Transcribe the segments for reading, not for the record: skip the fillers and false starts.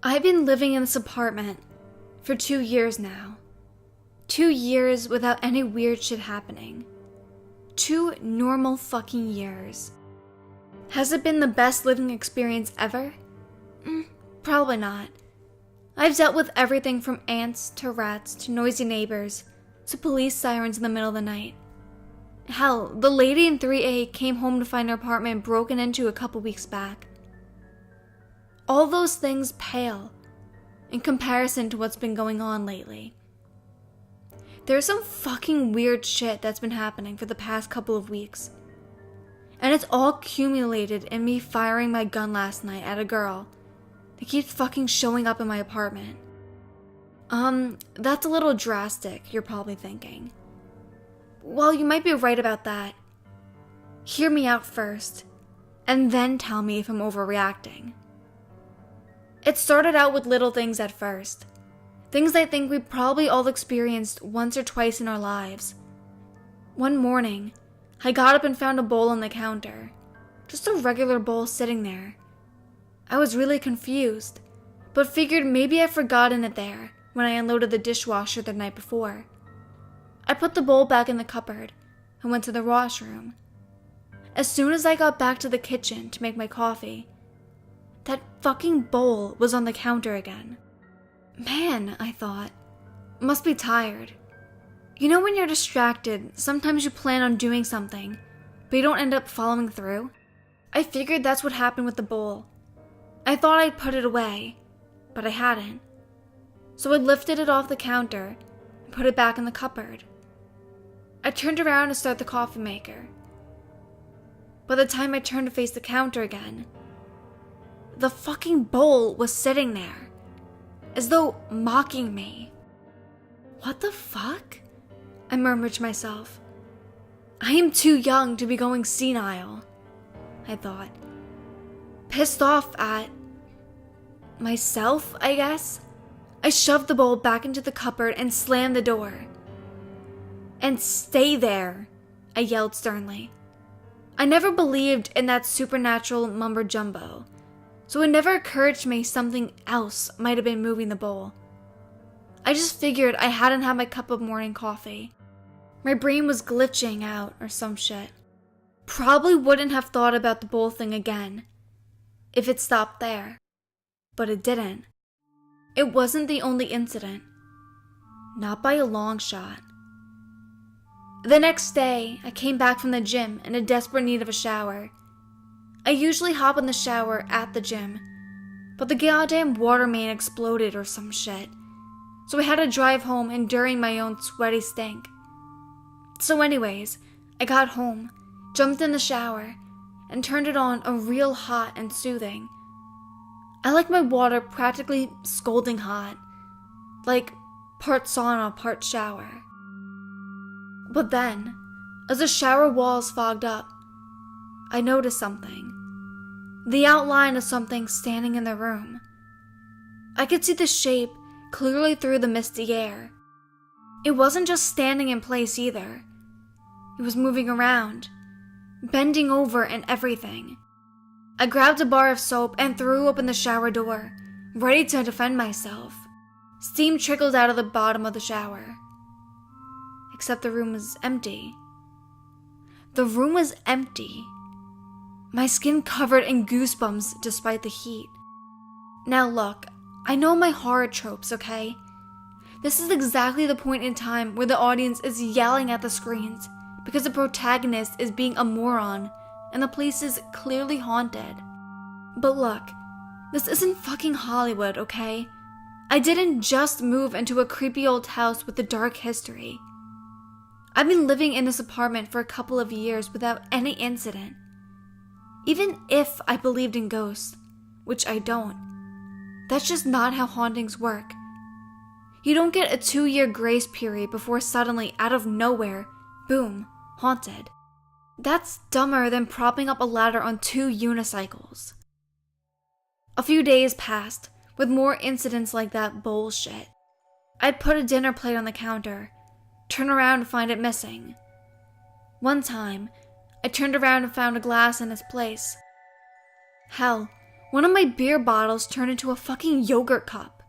I've been living in this apartment for 2 years now. 2 years without any weird shit happening. 2 normal fucking years. Has it been the best living experience ever? Probably not. I've dealt with everything from ants to rats to noisy neighbors to police sirens in the middle of the night. Hell, the lady in 3A came home to find her apartment broken into a couple weeks back. All those things pale in comparison to what's been going on lately. There's some fucking weird shit that's been happening for the past couple of weeks. And it's all accumulated in me firing my gun last night at a girl that keeps fucking showing up in my apartment. That's a little drastic, you're probably thinking. Well, you might be right about that. Hear me out first, and then tell me if I'm overreacting. It started out with little things at first. Things I think we probably all experienced once or twice in our lives. One morning, I got up and found a bowl on the counter. Just a regular bowl sitting there. I was really confused, but figured maybe I'd forgotten it there when I unloaded the dishwasher the night before. I put the bowl back in the cupboard and went to the washroom. As soon as I got back to the kitchen to make my coffee, that fucking bowl was on the counter again. Man, I thought, must be tired. You know when you're distracted, sometimes you plan on doing something, but you don't end up following through? I figured that's what happened with the bowl. I thought I'd put it away, but I hadn't. So I lifted it off the counter and put it back in the cupboard. I turned around to start the coffee maker. By the time I turned to face the counter again, the fucking bowl was sitting there, as though mocking me. What the fuck? I murmured to myself. I am too young to be going senile, I thought. Pissed off at myself, I guess. I shoved the bowl back into the cupboard and slammed the door. And stay there, I yelled sternly. I never believed in that supernatural mumbo-jumbo, so it never occurred to me something else might have been moving the bowl. I just figured I hadn't had my cup of morning coffee. My brain was glitching out or some shit. Probably wouldn't have thought about the bowl thing again if it stopped there. But it didn't. It wasn't the only incident. Not by a long shot. The next day, I came back from the gym in a desperate need of a shower. I usually hop in the shower at the gym, but the goddamn water main exploded or some shit, so I had to drive home enduring my own sweaty stink. So anyways, I got home, jumped in the shower, and turned it on a real hot and soothing. I like my water practically scalding hot, like part sauna, part shower. But then, as the shower walls fogged up, I noticed something. The outline of something standing in the room. I could see the shape clearly through the misty air. It wasn't just standing in place either. It was moving around, bending over and everything. I grabbed a bar of soap and threw open the shower door, ready to defend myself. Steam trickled out of the bottom of the shower. Except the room was empty. The room was empty. My skin covered in goosebumps despite the heat. Now look, I know my horror tropes, okay? This is exactly the point in time where the audience is yelling at the screens because the protagonist is being a moron and the place is clearly haunted. But look, this isn't fucking Hollywood, okay? I didn't just move into a creepy old house with a dark history. I've been living in this apartment for a couple of years without any incident. Even if I believed in ghosts, which I don't, that's just not how hauntings work. You don't get a 2-year grace period before suddenly, out of nowhere, boom, haunted. That's dumber than propping up a ladder on 2 unicycles. A few days passed, with more incidents like that bullshit. I'd put a dinner plate on the counter, turn around and find it missing. One time, I turned around and found a glass in its place. Hell, one of my beer bottles turned into a fucking yogurt cup.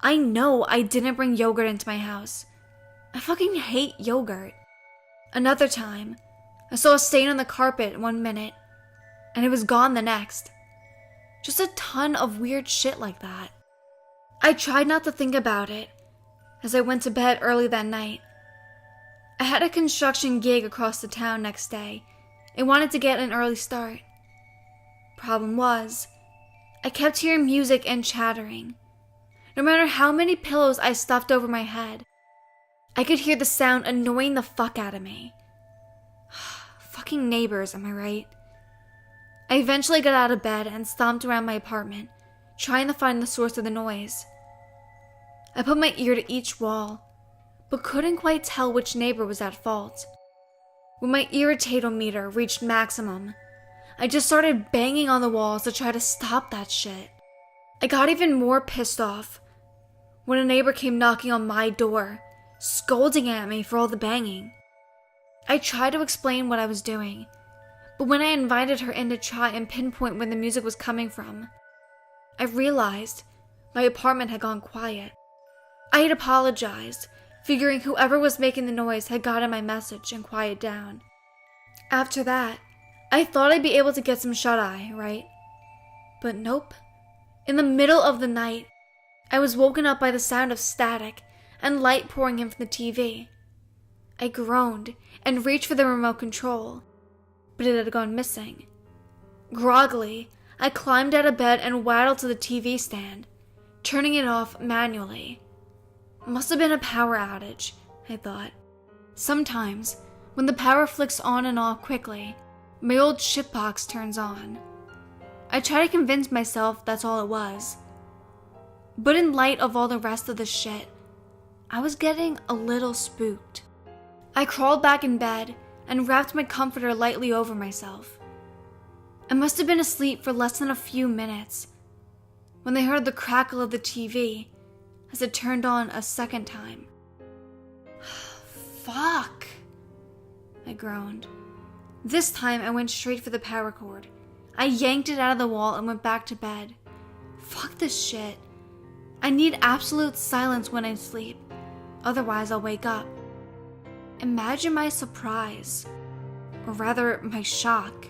I know I didn't bring yogurt into my house. I fucking hate yogurt. Another time, I saw a stain on the carpet 1 minute, and it was gone the next. Just a ton of weird shit like that. I tried not to think about it as I went to bed early that night. I had a construction gig across the town next day and wanted to get an early start. Problem was, I kept hearing music and chattering. No matter how many pillows I stuffed over my head, I could hear the sound annoying the fuck out of me. Fucking neighbors, am I right? I eventually got out of bed and stomped around my apartment, trying to find the source of the noise. I put my ear to each wall, but couldn't quite tell which neighbor was at fault. When my irritatometer reached maximum, I just started banging on the walls to try to stop that shit. I got even more pissed off when a neighbor came knocking on my door, scolding at me for all the banging. I tried to explain what I was doing, but when I invited her in to try and pinpoint where the music was coming from, I realized my apartment had gone quiet. I had apologized, figuring whoever was making the noise had gotten my message and quieted down. After that, I thought I'd be able to get some shut-eye, right? But nope. In the middle of the night, I was woken up by the sound of static and light pouring in from the TV. I groaned and reached for the remote control, but it had gone missing. Groggily, I climbed out of bed and waddled to the TV stand, turning it off manually. Must have been a power outage, I thought. Sometimes, when the power flicks on and off quickly, my old shitbox turns on. I try to convince myself that's all it was. But in light of all the rest of the shit, I was getting a little spooked. I crawled back in bed and wrapped my comforter lightly over myself. I must have been asleep for less than a few minutes when I heard the crackle of the TV as it turned on a second time. Fuck, I groaned. This time I went straight for the power cord. I yanked it out of the wall and went back to bed. Fuck this shit. I need absolute silence when I sleep, otherwise I'll wake up. Imagine my surprise, or rather my shock,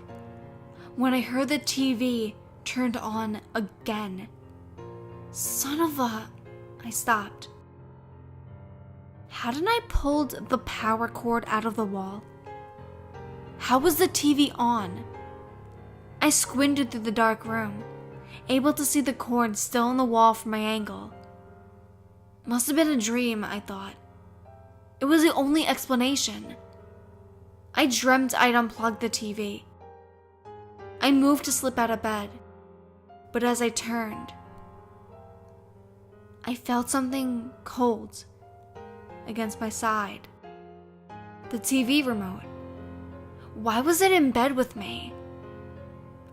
when I heard the TV turned on again. Son of a... I stopped. Hadn't I pulled the power cord out of the wall? How was the TV on? I squinted through the dark room, able to see the cord still in the wall from my angle. Must have been a dream, I thought. It was the only explanation. I dreamt I'd unplugged the TV. I moved to slip out of bed, but as I turned, I felt something cold against my side. The TV remote. Why was it in bed with me?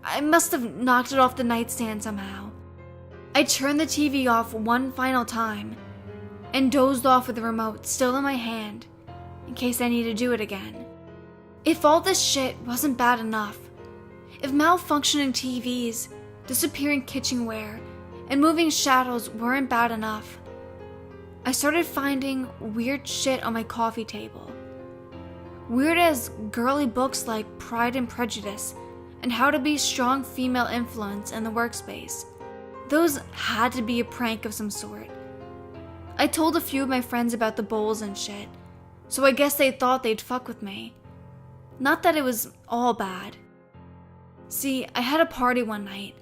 I must have knocked it off the nightstand somehow. I turned the TV off one final time and dozed off with the remote still in my hand in case I needed to do it again. If all this shit wasn't bad enough, if malfunctioning TVs, disappearing kitchenware, and moving shadows weren't bad enough, I started finding weird shit on my coffee table. Weird as girly books like Pride and Prejudice and How to Be Strong Female Influence in the Workspace. Those had to be a prank of some sort. I told a few of my friends about the bowls and shit, so I guess they thought they'd fuck with me. Not that it was all bad. See, I had a party one night,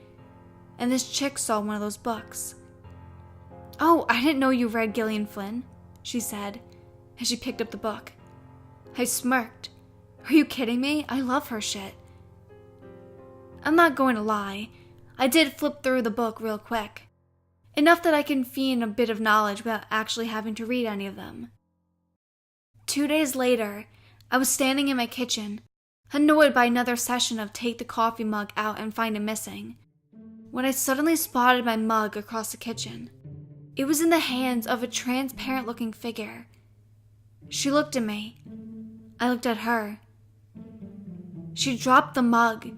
and this chick saw one of those books. "Oh, I didn't know you read Gillian Flynn," she said, as she picked up the book. I smirked. Are you kidding me? I love her shit. I'm not going to lie, I did flip through the book real quick. Enough that I can feign a bit of knowledge without actually having to read any of them. 2 days later, I was standing in my kitchen, annoyed by another session of take the coffee mug out and find it missing, when I suddenly spotted my mug across the kitchen. It was in the hands of a transparent-looking figure. She looked at me. I looked at her. She dropped the mug.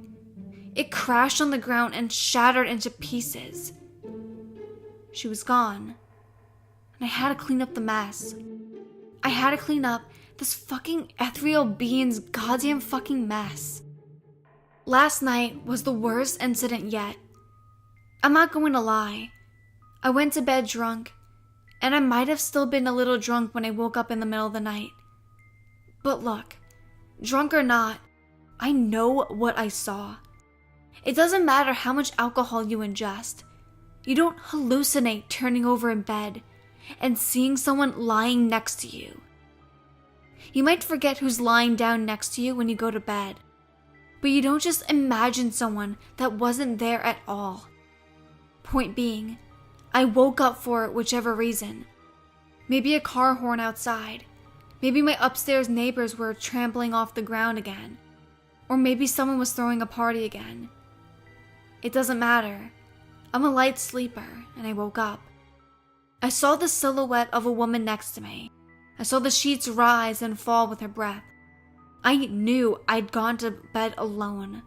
It crashed on the ground and shattered into pieces. She was gone. And I had to clean up the mess. I had to clean up this fucking ethereal being's goddamn fucking mess. Last night was the worst incident yet. I'm not going to lie. I went to bed drunk, and I might have still been a little drunk when I woke up in the middle of the night. But look, drunk or not, I know what I saw. It doesn't matter how much alcohol you ingest. You don't hallucinate turning over in bed and seeing someone lying next to you. You might forget who's lying down next to you when you go to bed, but you don't just imagine someone that wasn't there at all. Point being, I woke up for whichever reason. Maybe a car horn outside. Maybe my upstairs neighbors were trampling off the ground again. Or maybe someone was throwing a party again. It doesn't matter. I'm a light sleeper, and I woke up. I saw the silhouette of a woman next to me. I saw the sheets rise and fall with her breath. I knew I'd gone to bed alone.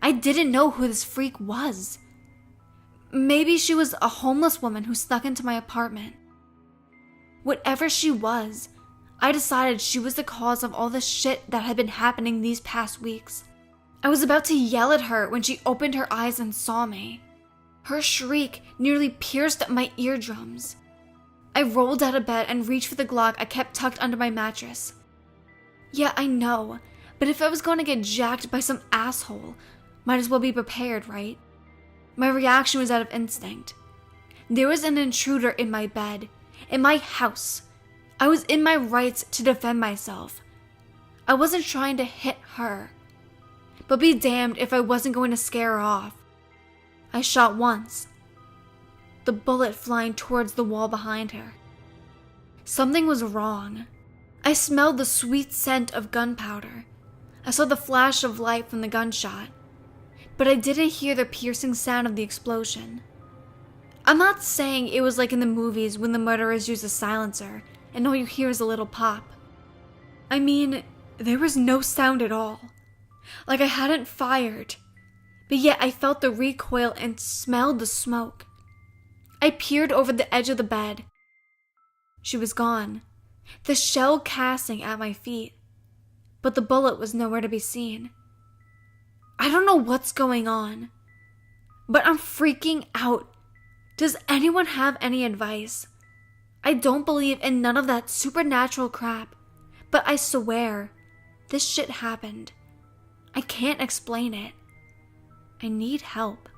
I didn't know who this freak was. Maybe she was a homeless woman who snuck into my apartment. Whatever she was, I decided she was the cause of all the shit that had been happening these past weeks. I was about to yell at her when she opened her eyes and saw me. Her shriek nearly pierced my eardrums. I rolled out of bed and reached for the Glock I kept tucked under my mattress. Yeah, I know, but if I was going to get jacked by some asshole, might as well be prepared, right? My reaction was out of instinct. There was an intruder in my bed, in my house. I was in my rights to defend myself. I wasn't trying to hit her, but be damned if I wasn't going to scare her off. I shot once, the bullet flying towards the wall behind her. Something was wrong. I smelled the sweet scent of gunpowder. I saw the flash of light from the gunshot, but I didn't hear the piercing sound of the explosion. I'm not saying it was like in the movies when the murderers use a silencer and all you hear is a little pop. I mean, there was no sound at all. Like I hadn't fired, but yet I felt the recoil and smelled the smoke. I peered over the edge of the bed. She was gone, the shell casting at my feet, but the bullet was nowhere to be seen. I don't know what's going on, but I'm freaking out. Does anyone have any advice? I don't believe in none of that supernatural crap, but I swear, this shit happened. I can't explain it. I need help.